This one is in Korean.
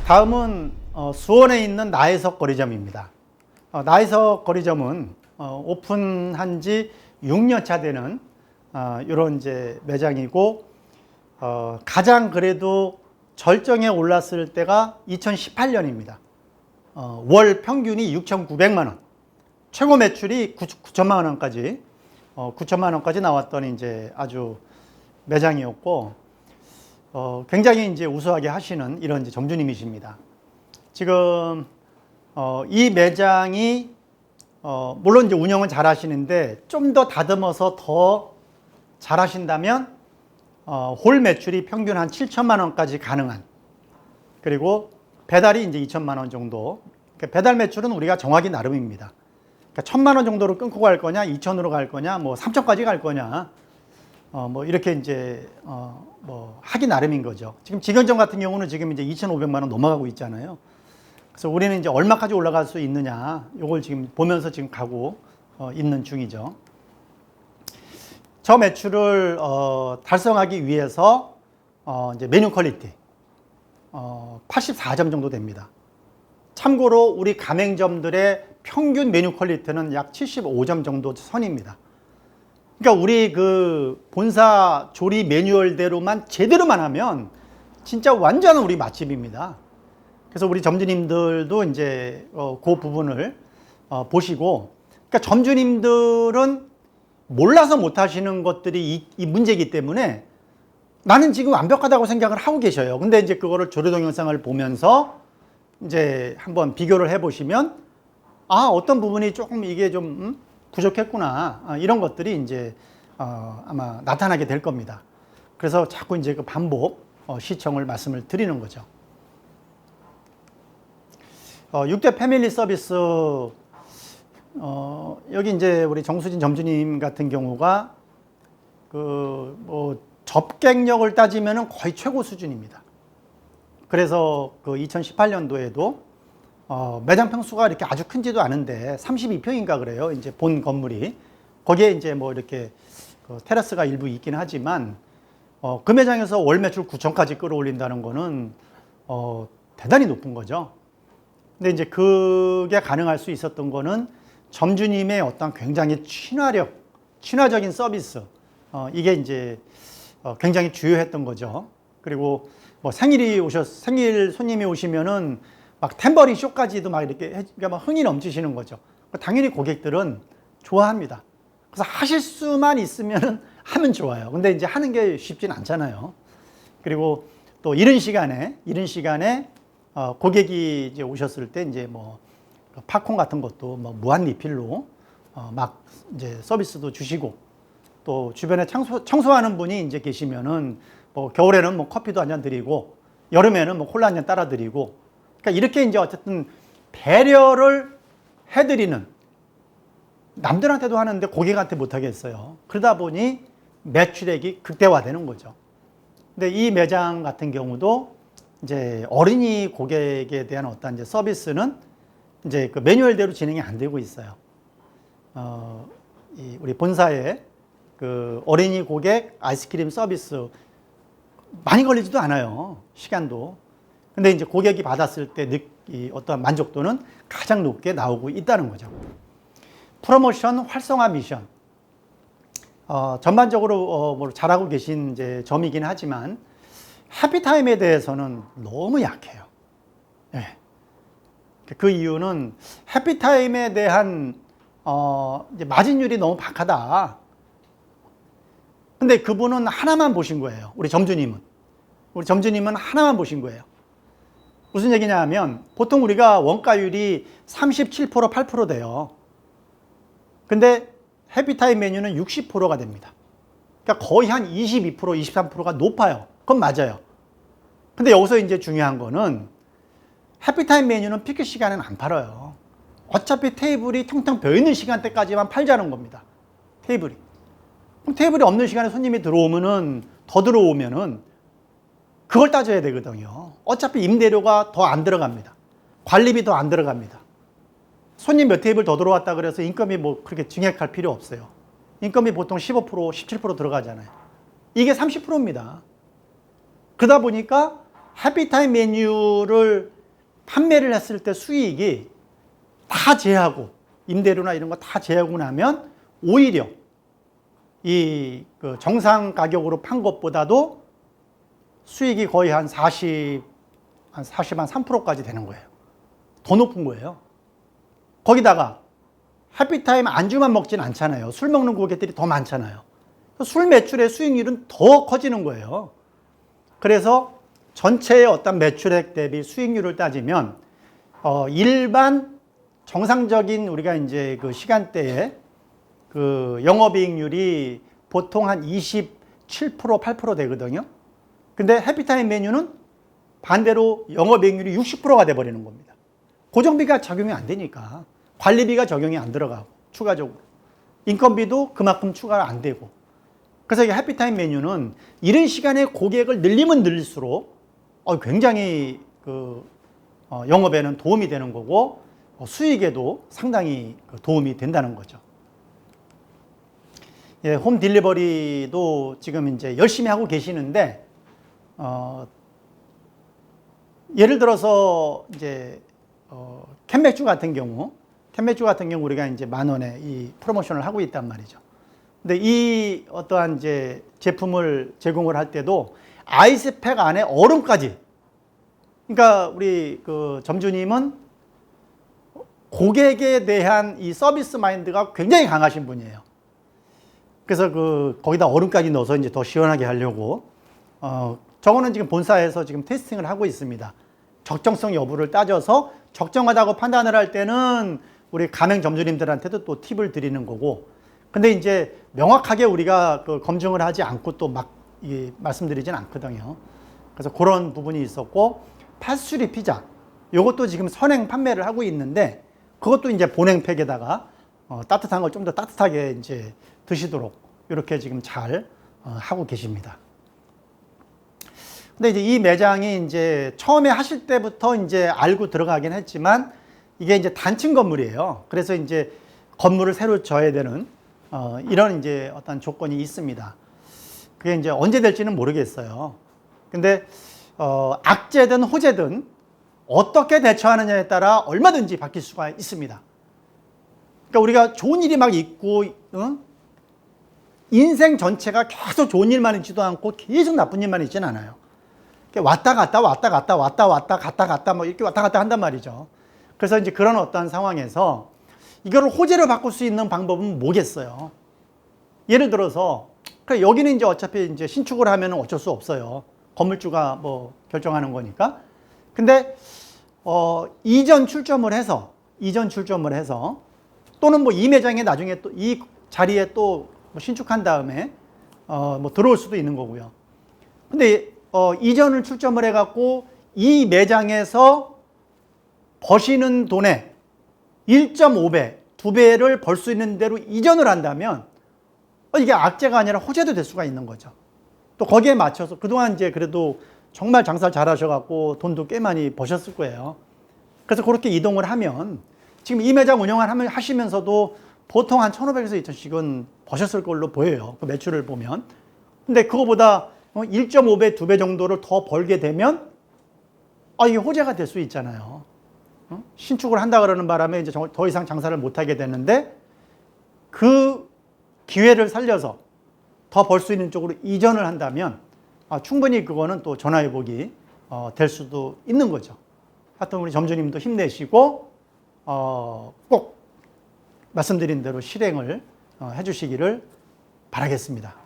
다음은 수원에 있는 나혜석 거리점입니다. 나혜석 거리점은 오픈한 지 6년 차 되는 이런 이제 매장이고, 가장 그래도 절정에 올랐을 때가 2018년입니다. 월 평균이 6,900만 원, 최고 매출이 9천만 원까지 9천만 원까지 나왔던 이제 아주 매장이었고, 굉장히 이제 우수하게 하시는 이런 이제 점주님이십니다. 지금 이 매장이 물론 이제 운영은 잘 하시는데 좀 더 다듬어서 더 잘 하신다면 홀 매출이 평균 한 7천만 원까지 가능한, 그리고 배달이 이제 2천만 원 정도. 그러니까 배달 매출은 우리가 정하기 나름입니다. 그러니까 1,000만 원 정도로 끊고 갈 거냐, 2천으로 갈 거냐, 뭐 3천까지 갈 거냐, 뭐 이렇게 이제 뭐 하기 나름인 거죠. 지금 직영점 같은 경우는 지금 이제 2,500만 원 넘어가고 있잖아요. 그래서 우리는 이제 얼마까지 올라갈 수 있느냐, 요걸 지금 보면서 지금 가고 있는 중이죠. 저 매출을 달성하기 위해서 이제 메뉴 퀄리티 84점 정도 됩니다. 참고로 우리 가맹점들의 평균 메뉴 퀄리티는 약 75점 정도 선입니다. 그러니까 우리 그 본사 조리 매뉴얼대로만 제대로만 하면 진짜 완전한 우리 맛집입니다. 그래서 우리 점주님들도 이제 그 부분을 보시고, 그러니까 점주님들은 몰라서 못 하시는 것들이 이 문제이기 때문에 나는 지금 완벽하다고 생각을 하고 계셔요. 근데 이제 그거를 조리 동영상을 보면서 이제 한번 비교를 해 보시면, 어떤 부분이 조금 이게 좀 부족했구나, 이런 것들이 이제 아마 나타나게 될 겁니다. 그래서 자꾸 이제 그 반복 시청을 말씀을 드리는 거죠. 6대 패밀리 서비스, 여기 이제 우리 정수진 점주님 같은 경우가 뭐 접객력을 따지면은 거의 최고 수준입니다. 그래서 그 2018년도에도 매장 평수가 이렇게 아주 큰지도 않은데 32평인가 그래요. 이제 본 건물이. 거기에 이제 뭐 이렇게 테라스가 일부 있긴 하지만, 그 매장에서 월 매출 9천까지 끌어올린다는 거는 대단히 높은 거죠. 근데 이제 그게 가능할 수 있었던 거는 점주님의 어떤 굉장히 친화적인 서비스, 이게 이제 굉장히 주요했던 거죠. 그리고 뭐 생일 손님이 오시면은 막 탬버린 쇼까지도 막 이렇게 그러니까 막 흥이 넘치시는 거죠. 당연히 고객들은 좋아합니다. 그래서 하실 수만 있으면은 하면 좋아요. 근데 이제 하는 게 쉽진 않잖아요. 그리고 또 이른 시간에 고객이 이제 오셨을 때 이제 뭐 팝콘 같은 것도 뭐 무한 리필로 막 이제 서비스도 주시고, 또 주변에 청소하는 분이 이제 계시면은 뭐 겨울에는 뭐 커피도 한 잔 드리고, 여름에는 뭐 콜라 한 잔 따라 드리고, 그러니까 이렇게 이제 어쨌든 배려를 해드리는, 남들한테도 하는데 고객한테 못 하겠어요. 그러다 보니 매출액이 극대화되는 거죠. 근데 이 매장 같은 경우도 이제 어린이 고객에 대한 어떤 이제 서비스는 이제 그 매뉴얼대로 진행이 안 되고 있어요. 우리 본사에 그 어린이 고객 아이스크림 서비스 많이 걸리지도 않아요. 시간도. 근데 이제 고객이 받았을 때 어떠한 만족도는 가장 높게 나오고 있다는 거죠. 프로모션 활성화 미션. 전반적으로 뭐 잘하고 계신 이제 점이긴 하지만 해피타임에 대해서는 너무 약해요. 네. 그 이유는 해피타임에 대한 이제 마진율이 너무 박하다. 근데 그분은 하나만 보신 거예요. 우리 점주님은 하나만 보신 거예요. 무슨 얘기냐 하면, 보통 우리가 원가율이 37%, 8% 돼요. 근데 해피타임 메뉴는 60%가 됩니다. 그러니까 거의 한 22%, 23%가 높아요. 그건 맞아요. 근데 여기서 이제 중요한 거는 해피타임 메뉴는 피크 시간에는 안 팔아요. 어차피 테이블이 텅텅 비어있는 시간대까지만 팔자는 겁니다. 테이블이. 그럼 테이블이 없는 시간에 손님이 더 들어오면은 그걸 따져야 되거든요. 어차피 임대료가 더 안 들어갑니다. 관리비 더 안 들어갑니다. 손님 몇 테이블 더 들어왔다 그래서 인건비 뭐 그렇게 증액할 필요 없어요. 인건비 보통 15%, 17% 들어가잖아요. 이게 30%입니다. 그러다 보니까 해피타임 메뉴를 판매를 했을 때 수익이 다 제하고 임대료나 이런 거 다 제하고 나면 오히려 이 그 정상 가격으로 판 것보다도 수익이 거의 한 3%까지 되는 거예요. 더 높은 거예요. 거기다가 해피타임 안주만 먹진 않잖아요. 술 먹는 고객들이 더 많잖아요. 술 매출의 수익률은 더 커지는 거예요. 그래서 전체의 어떤 매출액 대비 수익률을 따지면 일반 정상적인 우리가 이제 그 시간대에 그 영업이익률이 보통 한 27%, 8% 되거든요. 근데 해피타임 메뉴는 반대로 영업이익률이 60%가 돼버리는 겁니다. 고정비가 적용이 안 되니까. 관리비가 적용이 안 들어가고, 추가적으로. 인건비도 그만큼 추가가 안 되고. 그래서 이 해피타임 메뉴는 이런 시간에 고객을 늘리면 늘릴수록 굉장히 영업에는 도움이 되는 거고, 수익에도 상당히 도움이 된다는 거죠. 예, 홈 딜리버리도 지금 이제 열심히 하고 계시는데, 예를 들어서 이제 캔맥주 같은 경우 우리가 이제 10,000원에 이 프로모션을 하고 있단 말이죠. 근데 이 어떠한 이제 제품을 제공을 할 때도 아이스팩 안에 얼음까지. 그러니까 우리 그 점주님은 고객에 대한 이 서비스 마인드가 굉장히 강하신 분이에요. 그래서 거기다 얼음까지 넣어서 이제 더 시원하게 하려고 저거는 지금 본사에서 지금 테스팅을 하고 있습니다. 적정성 여부를 따져서 적정하다고 판단을 할 때는 우리 가맹 점주님들한테도 또 팁을 드리는 거고, 근데 이제 명확하게 우리가 검증을 하지 않고 또 막 말씀드리진 않거든요. 그래서 그런 부분이 있었고, 파스츄리 피자 요것도 지금 선행 판매를 하고 있는데, 그것도 이제 본행팩에다가 따뜻한 걸 좀 더 따뜻하게 이제 드시도록 이렇게 지금 잘 하고 계십니다. 근데 이제 이 매장이 이제 처음에 하실 때부터 이제 알고 들어가긴 했지만, 이게 이제 단층 건물이에요. 그래서 이제 건물을 새로 져야 되는 이런 이제 어떤 조건이 있습니다. 그게 이제 언제 될지는 모르겠어요. 근데 악재든 호재든 어떻게 대처하느냐에 따라 얼마든지 바뀔 수가 있습니다. 그러니까 우리가 좋은 일이 막 있고, 인생 전체가 계속 좋은 일만 있지도 않고 계속 나쁜 일만 있지는 않아요. 왔다 갔다 뭐 이렇게 왔다 갔다 한단 말이죠. 그래서 이제 그런 어떤 상황에서 이거를 호재로 바꿀 수 있는 방법은 뭐겠어요? 예를 들어서 여기는 이제 어차피 이제 신축을 하면 어쩔 수 없어요. 건물주가 뭐 결정하는 거니까. 근데 이전 출점을 해서 또는 뭐 이 매장에 나중에 또 이 자리에 또 뭐 신축한 다음에 뭐 들어올 수도 있는 거고요. 근데 이전을 출점을 해갖고 이 매장에서 버시는 돈의 1.5배, 2배를 벌 수 있는 대로 이전을 한다면 이게 악재가 아니라 호재도 될 수가 있는 거죠. 또 거기에 맞춰서 그동안 이제 그래도 정말 장사를 잘 하셔갖고 돈도 꽤 많이 버셨을 거예요. 그래서 그렇게 이동을 하면 지금 이 매장 운영을 하시면서도 보통 한 1,500에서 2,000씩은 버셨을 걸로 보여요. 그 매출을 보면. 근데 그거보다 1.5배, 2배 정도를 더 벌게 되면 이게 호재가 될 수 있잖아요. 신축을 한다 그러는 바람에 이제 더 이상 장사를 못 하게 되는데, 그 기회를 살려서 더 벌 수 있는 쪽으로 이전을 한다면 충분히 그거는 또 전화위복이 될 수도 있는 거죠. 하여튼 우리 점주님도 힘내시고 꼭 말씀드린 대로 실행을 해주시기를 바라겠습니다.